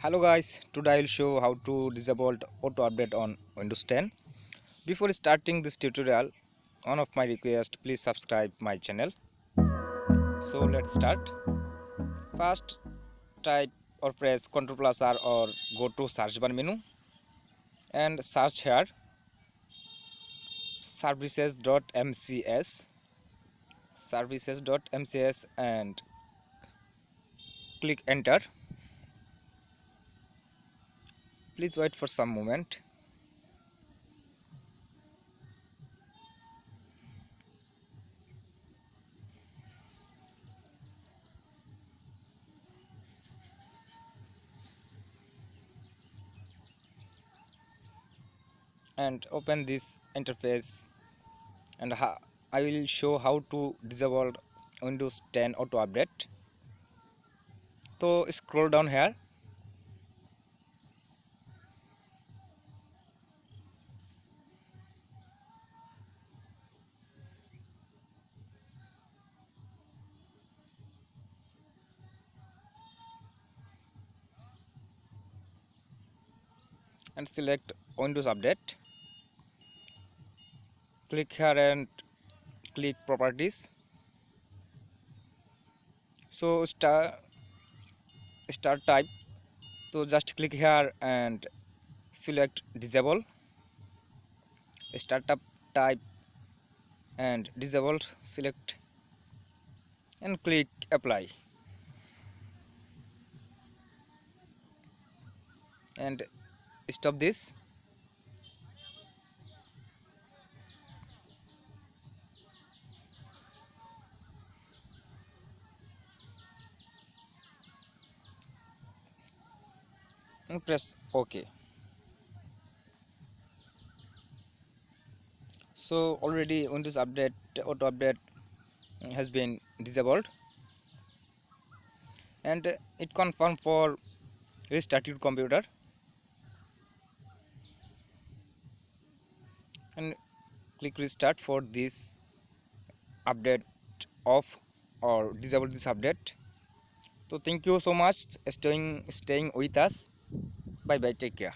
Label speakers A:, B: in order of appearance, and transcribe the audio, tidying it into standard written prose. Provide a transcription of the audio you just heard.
A: Hello guys, today I will show how to disable auto update on Windows 10. Before starting this tutorial, one of my request, please subscribe my channel. So let's start. First type or press Ctrl plus R or go to search bar menu and search here services.mcs and click enter. Please wait for some moment. And open this interface, and I will show how to disable Windows 10 auto update. So scroll down here and select Windows update. Click here and click properties. So start type. So just click here and select disable. Startup type and disabled, select and click apply and stop this. And press OK. So already Windows update auto update has been disabled, and it confirm for restart your computer and click restart for this update off or disable this update. So thank you so much staying with us. Bye bye, take care.